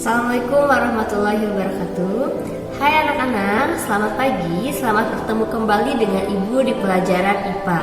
Assalamualaikum warahmatullahi wabarakatuh. Hai anak-anak, selamat pagi. Selamat bertemu kembali dengan Ibu di pelajaran IPA.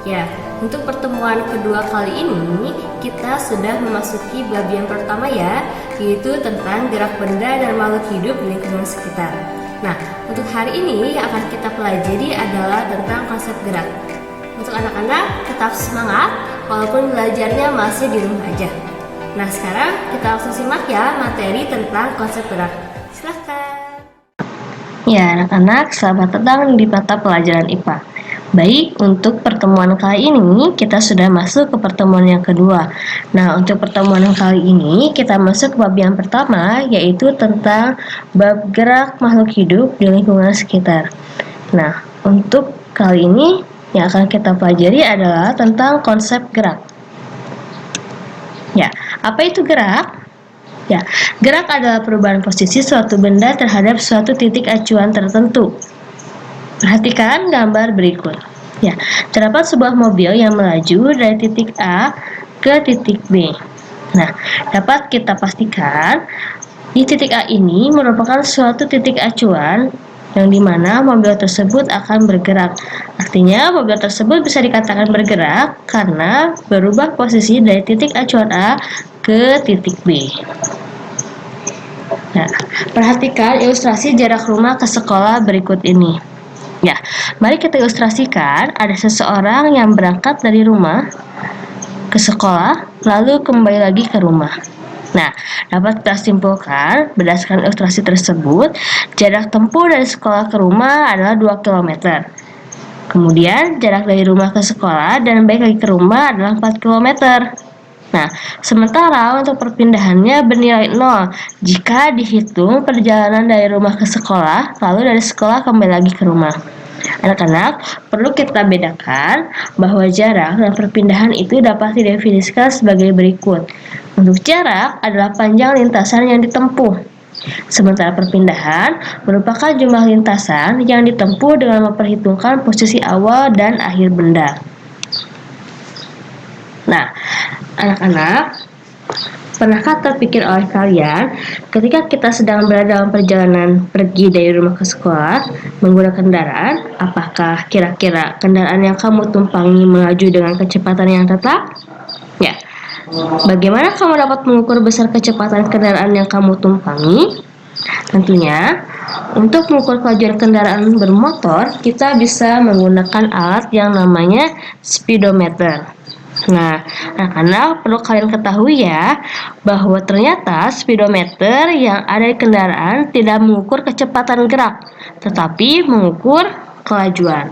Ya, untuk pertemuan kedua kali ini kita sudah memasuki bagian pertama ya, yaitu tentang gerak benda dan makhluk hidup di lingkungan sekitar. Nah, untuk hari ini yang akan kita pelajari adalah tentang konsep gerak. Untuk anak-anak tetap semangat walaupun belajarnya masih di rumah aja. Nah, sekarang kita langsung simak ya materi tentang konsep gerak. Silahkan. Ya, anak-anak, selamat datang di mata pelajaran IPA. Baik, untuk pertemuan kali ini kita sudah masuk ke pertemuan yang kedua. Nah, untuk pertemuan kali ini kita masuk ke bab yang pertama, yaitu tentang bab gerak makhluk hidup di lingkungan sekitar. Nah, untuk kali ini yang akan kita pelajari adalah tentang konsep gerak. Ya, apa itu gerak? Ya, gerak adalah perubahan posisi suatu benda terhadap suatu titik acuan tertentu. Perhatikan gambar berikut. Ya, terdapat sebuah mobil yang melaju dari titik A ke titik B. Nah, dapat kita pastikan di titik A ini merupakan suatu titik acuan yang dimana mobil tersebut akan bergerak. Artinya mobil tersebut bisa dikatakan bergerak karena berubah posisi dari titik acuan A ke titik B. Nah, perhatikan ilustrasi jarak rumah ke sekolah berikut ini. Ya, mari kita ilustrasikan ada seseorang yang berangkat dari rumah ke sekolah lalu kembali lagi ke rumah. Nah, dapat kita simpulkan berdasarkan ilustrasi tersebut, jarak tempuh dari sekolah ke rumah adalah 2 km. Kemudian, jarak dari rumah ke sekolah dan balik lagi ke rumah adalah 4 km. Nah, sementara untuk perpindahannya bernilai 0 jika dihitung perjalanan dari rumah ke sekolah, lalu dari sekolah kembali lagi ke rumah. Anak-anak, perlu kita bedakan bahwa jarak dan perpindahan itu dapat didefinisikan sebagai berikut. Untuk jarak adalah panjang lintasan yang ditempuh. Sementara perpindahan merupakan jumlah lintasan yang ditempuh dengan memperhitungkan posisi awal dan akhir benda. Nah, anak-anak, pernahkah terpikir oleh kalian ketika kita sedang berada dalam perjalanan pergi dari rumah ke sekolah menggunakan kendaraan, apakah kira-kira kendaraan yang kamu tumpangi melaju dengan kecepatan yang tetap? Ya, bagaimana kamu dapat mengukur besar kecepatan kendaraan yang kamu tumpangi? Tentunya, untuk mengukur kelajuan kendaraan bermotor, kita bisa menggunakan alat yang namanya speedometer. Nah, anak-anak perlu kalian ketahui ya, bahwa ternyata speedometer yang ada di kendaraan tidak mengukur kecepatan gerak, tetapi mengukur kelajuan.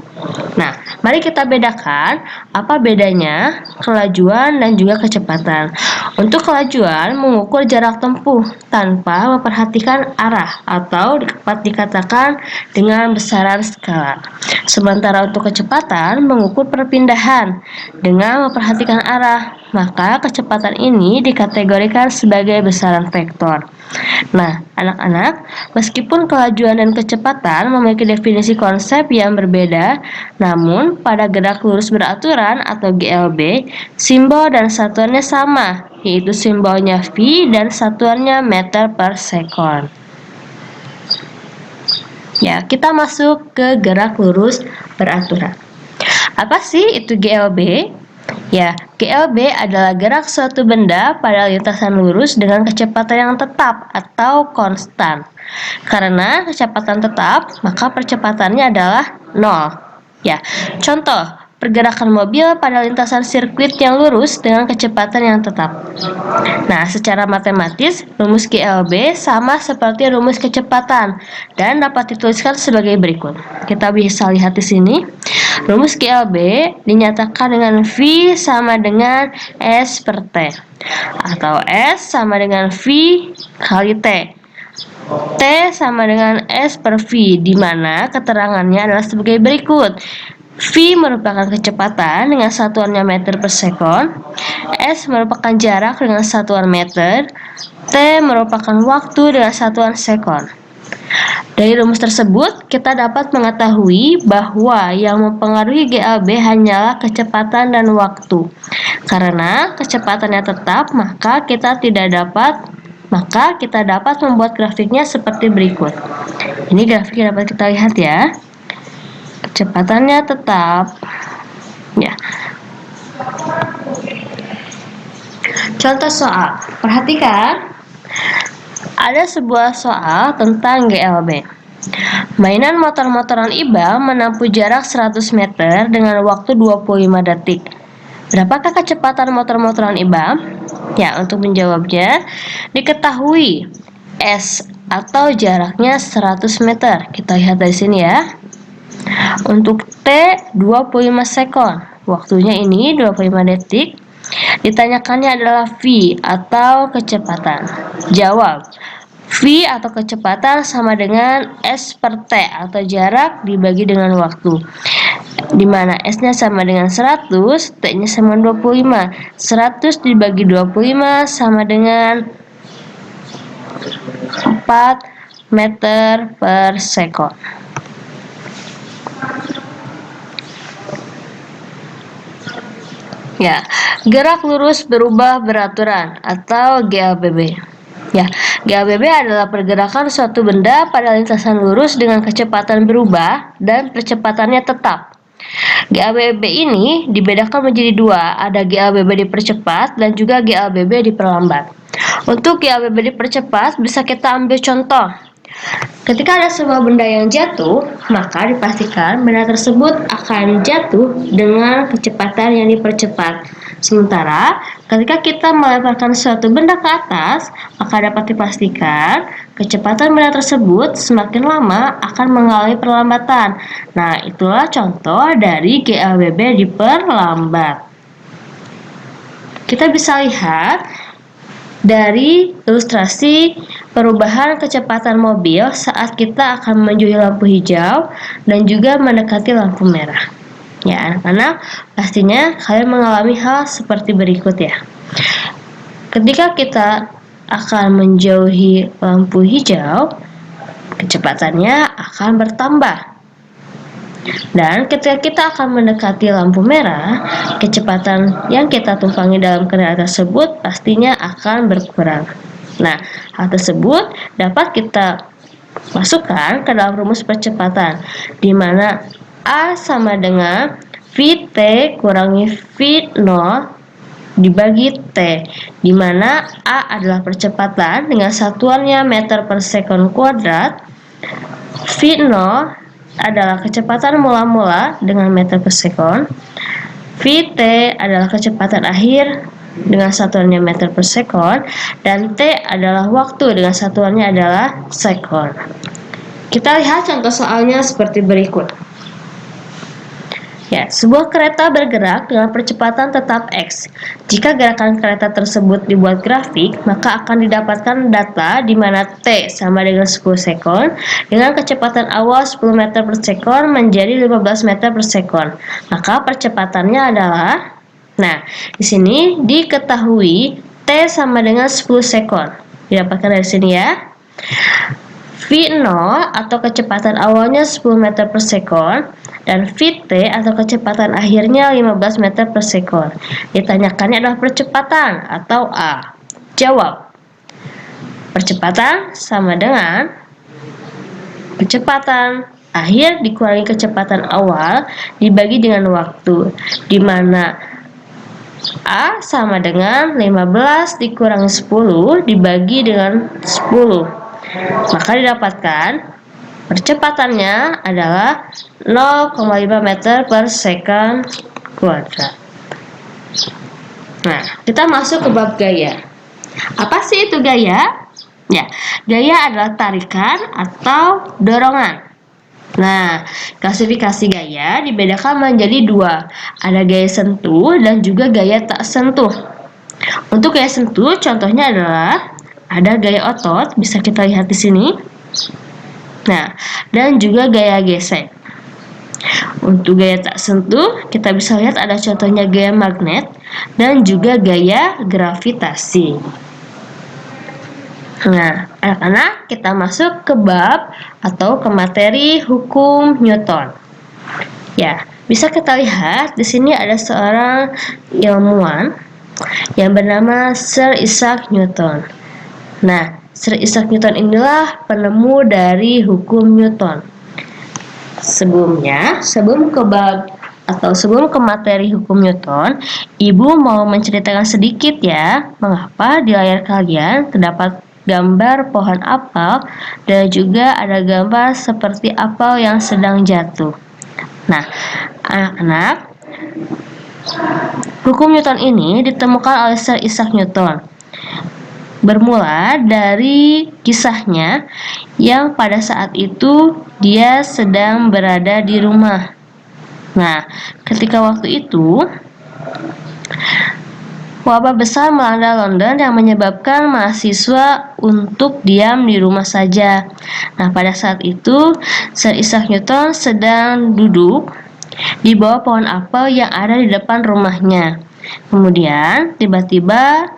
Nah, mari kita bedakan apa bedanya kelajuan dan juga kecepatan. Untuk kelajuan mengukur jarak tempuh tanpa memperhatikan arah atau dapat dikatakan dengan besaran skala. Sementara untuk kecepatan mengukur perpindahan dengan memperhatikan arah, maka kecepatan ini dikategorikan sebagai besaran vektor. Nah, anak-anak, meskipun kelajuan dan kecepatan memiliki definisi konsep yang berbeda, namun pada gerak lurus beraturan atau GLB, simbol dan satuannya sama, yaitu simbolnya V dan satuannya meter per second. Ya, kita masuk ke gerak lurus beraturan. Apa sih itu GLB? Ya, GLB adalah gerak suatu benda pada lintasan lurus dengan kecepatan yang tetap atau konstan. Karena kecepatan tetap, maka percepatannya adalah 0. Ya, contoh, pergerakan mobil pada lintasan sirkuit yang lurus dengan kecepatan yang tetap. Nah, secara matematis, rumus GLB sama seperti rumus kecepatan dan dapat dituliskan sebagai berikut. Kita bisa lihat di sini. Rumus GLB dinyatakan dengan V sama dengan S per T, atau S sama dengan V kali T. T sama dengan S per V, di mana keterangannya adalah sebagai berikut. V merupakan kecepatan dengan satuannya meter per second, S merupakan jarak dengan satuan meter, T merupakan waktu dengan satuan second. Dari rumus tersebut, kita dapat mengetahui bahwa yang mempengaruhi GLB hanyalah kecepatan dan waktu. Karena kecepatannya tetap, maka kita tidak dapat maka kita dapat membuat grafiknya seperti berikut. Ini grafik yang dapat kita lihat ya. Kecepatannya tetap ya. Contoh soal, perhatikan. Ada sebuah soal tentang GLB. Mainan motor-motoran IBA menempuh jarak 100 meter dengan waktu 25 detik. Berapakah kecepatan motor-motoran IBA? Ya, untuk menjawabnya, diketahui S atau jaraknya 100 meter. Kita lihat dari sini ya. Untuk T 25 sekon. Waktunya ini 25 detik. Ditanyakannya adalah V atau kecepatan. Jawab. V atau kecepatan sama dengan S per T atau jarak dibagi dengan waktu. Di mana S-nya sama dengan 100, T-nya sama dengan 25. 100 dibagi 25 sama dengan 4 meter per sekon. Ya, gerak lurus berubah beraturan atau GLBB. Ya, GLBB adalah pergerakan suatu benda pada lintasan lurus dengan kecepatan berubah dan percepatannya tetap. GLBB ini dibedakan menjadi dua, ada GLBB dipercepat dan juga GLBB diperlambat. Untuk GLBB dipercepat bisa kita ambil contoh. Ketika ada sebuah benda yang jatuh, maka dipastikan benda tersebut akan jatuh dengan kecepatan yang dipercepat. Sementara, ketika kita melemparkan suatu benda ke atas, maka dapat dipastikan kecepatan benda tersebut semakin lama akan mengalami perlambatan. Nah, itulah contoh dari GLBB diperlambat. Kita bisa lihat dari ilustrasi perubahan kecepatan mobil saat kita akan menjauhi lampu hijau dan juga mendekati lampu merah. Ya, anak-anak, pastinya kalian mengalami hal seperti berikut ya. Ketika kita akan menjauhi lampu hijau, kecepatannya akan bertambah. Dan ketika kita akan mendekati lampu merah, kecepatan yang kita tumpangi dalam kendaraan tersebut pastinya akan berkurang. Nah, hal tersebut dapat kita masukkan ke dalam rumus percepatan, di mana A sama dengan VT kurangi V0 dibagi T, di mana A adalah percepatan dengan satuannya meter per sekon kuadrat, V0 adalah kecepatan mula-mula dengan meter per sekon, VT adalah kecepatan akhir dengan satuannya meter per sekon, dan T adalah waktu dengan satuannya adalah sekon. Kita lihat contoh soalnya seperti berikut. Ya, sebuah kereta bergerak dengan percepatan tetap X. Jika gerakan kereta tersebut dibuat grafik, maka akan didapatkan data di mana T sama dengan 10 sekon dengan kecepatan awal 10 meter per sekon menjadi 15 meter per sekon. Maka percepatannya adalah, nah, di sini diketahui T sama dengan 10 sekon. Didapatkan dari sini ya. V0 atau kecepatan awalnya 10 meter per sekon dan VT atau kecepatan akhirnya 15 meter per sekon. Ditanyakannya adalah percepatan atau A. Jawab. Percepatan sama dengan kecepatan akhir dikurangi kecepatan awal dibagi dengan waktu, di mana A sama dengan 15 dikurangi 10 dibagi dengan 10. Maka didapatkan percepatannya adalah 0,5 meter per sekon kuadrat. Nah, kita masuk ke bab gaya. Apa sih itu gaya? Ya, gaya adalah tarikan atau dorongan. Nah, klasifikasi gaya dibedakan menjadi dua. Ada gaya sentuh dan juga gaya tak sentuh. Untuk gaya sentuh, contohnya adalah ada gaya otot, bisa kita lihat di sini. Nah, dan juga gaya gesek. Untuk gaya tak sentuh, kita bisa lihat ada contohnya gaya magnet dan juga gaya gravitasi. Nah, anak-anak, kita masuk ke bab atau ke materi hukum Newton. Ya, bisa kita lihat di sini ada seorang ilmuwan yang bernama Sir Isaac Newton. Nah, Sir Isaac Newton inilah penemu dari hukum Newton. Sebelum ke materi hukum Newton, Ibu mau menceritakan sedikit ya, mengapa di layar kalian terdapat gambar pohon apel dan juga ada gambar seperti apel yang sedang jatuh. Nah, anak-anak, hukum Newton ini ditemukan oleh Sir Isaac Newton. Bermula dari kisahnya yang pada saat itu dia sedang berada di rumah. Nah, ketika waktu itu wabah besar melanda London yang menyebabkan mahasiswa untuk diam di rumah saja. Nah, pada saat itu Sir Isaac Newton sedang duduk di bawah pohon apel yang ada di depan rumahnya. Kemudian tiba-tiba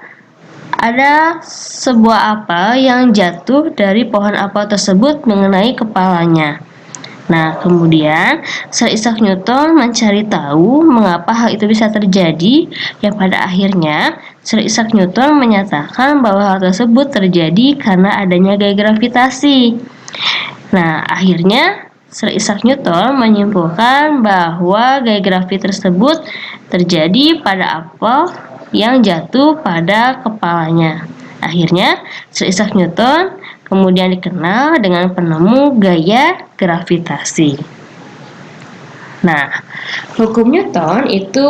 ada sebuah apel yang jatuh dari pohon apel tersebut mengenai kepalanya. Nah, kemudian Sir Isaac Newton mencari tahu mengapa hal itu bisa terjadi, yang pada akhirnya Sir Isaac Newton menyatakan bahwa hal tersebut terjadi karena adanya gaya gravitasi. Nah, akhirnya Sir Isaac Newton menyimpulkan bahwa gaya gravitasi tersebut terjadi pada apel yang jatuh pada kepalanya. Akhirnya, Sir Isaac Newton kemudian dikenal dengan penemu gaya gravitasi. Nah, hukum Newton itu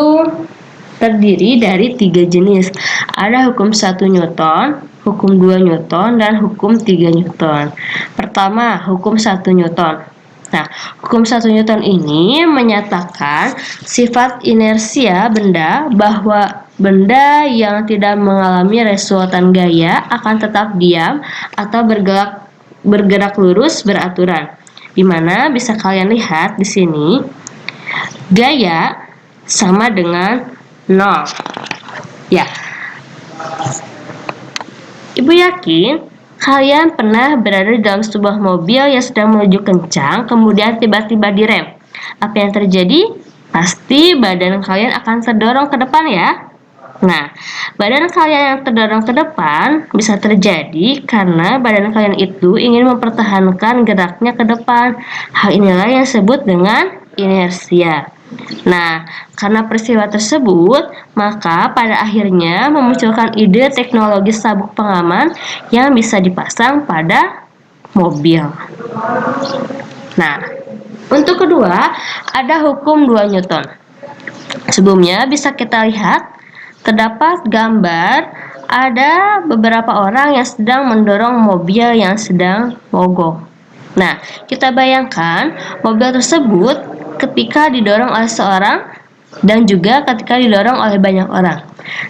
terdiri dari 3 jenis. Ada hukum 1 Newton, hukum 2 Newton, dan hukum 3 Newton. Pertama, hukum 1 Newton. Nah, hukum 1 Newton ini menyatakan sifat inersia benda, bahwa benda yang tidak mengalami resultan gaya akan tetap diam atau bergerak lurus beraturan. Di mana bisa kalian lihat di sini, gaya sama dengan 0. Ya. Ibu yakin kalian pernah berada di dalam sebuah mobil yang sedang menuju kencang, kemudian tiba-tiba direm. Apa yang terjadi? Pasti badan kalian akan terdorong ke depan ya. Nah, badan kalian yang terdorong ke depan bisa terjadi karena badan kalian itu ingin mempertahankan geraknya ke depan. Hal inilah yang disebut dengan inersia. Nah, karena peristiwa tersebut, maka pada akhirnya memunculkan ide teknologi sabuk pengaman yang bisa dipasang pada mobil. Nah, untuk kedua, ada hukum 2 Newton. Sebelumnya bisa kita lihat, terdapat gambar ada beberapa orang yang sedang mendorong mobil yang sedang mogok. Nah, kita bayangkan mobil tersebut ketika didorong oleh seorang dan juga ketika didorong oleh banyak orang.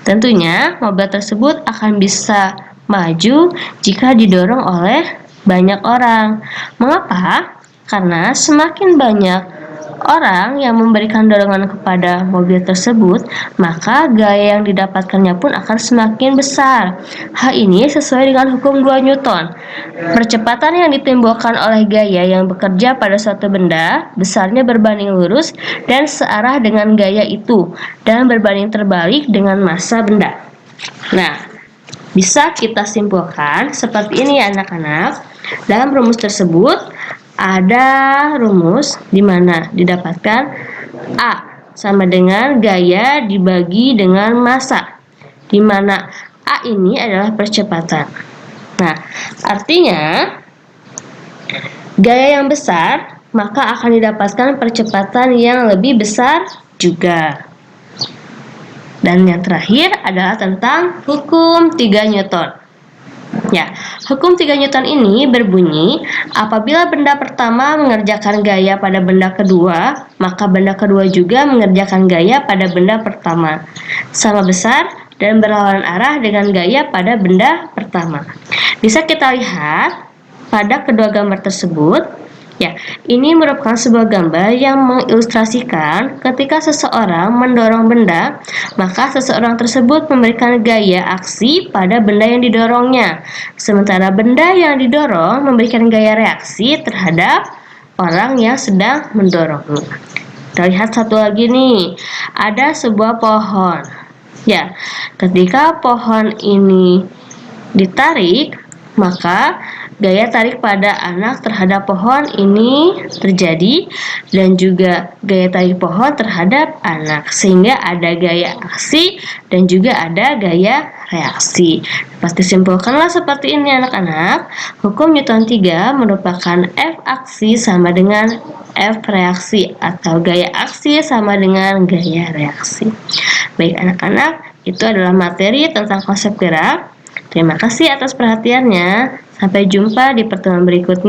Tentunya mobil tersebut akan bisa maju jika didorong oleh banyak orang. Mengapa? Karena semakin banyak orang yang memberikan dorongan kepada mobil tersebut, maka gaya yang didapatkannya pun akan semakin besar. Hal ini sesuai dengan hukum 2 Newton. Percepatan yang ditimbulkan oleh gaya yang bekerja pada suatu benda, besarnya berbanding lurus dan searah dengan gaya itu, dan berbanding terbalik dengan massa benda. Nah, bisa kita simpulkan seperti ini ya anak-anak. Dalam rumus tersebut, ada rumus di mana didapatkan A sama dengan gaya dibagi dengan massa, di mana A ini adalah percepatan. Nah, artinya gaya yang besar maka akan didapatkan percepatan yang lebih besar juga. Dan yang terakhir adalah tentang hukum 3 Newton. Ya, hukum 3 Newton ini berbunyi, apabila benda pertama mengerjakan gaya pada benda kedua, maka benda kedua juga mengerjakan gaya pada benda pertama, sama besar dan berlawanan arah dengan gaya pada benda pertama. Bisa kita lihat pada kedua gambar tersebut. Ya, ini merupakan sebuah gambar yang mengilustrasikan ketika seseorang mendorong benda, maka seseorang tersebut memberikan gaya aksi pada benda yang didorongnya. Sementara benda yang didorong memberikan gaya reaksi terhadap orang yang sedang mendorongnya. Kita lihat satu lagi nih, ada sebuah pohon. Ya, ketika pohon ini ditarik, maka gaya tarik pada anak terhadap pohon ini terjadi dan juga gaya tarik pohon terhadap anak, sehingga ada gaya aksi dan juga ada gaya reaksi. Dapat disimpulkanlah seperti ini anak-anak. Hukum Newton 3 merupakan F aksi sama dengan F reaksi atau gaya aksi sama dengan gaya reaksi. Baik anak-anak, itu adalah materi tentang konsep gerak. Terima kasih atas perhatiannya. Sampai jumpa di pertemuan berikutnya.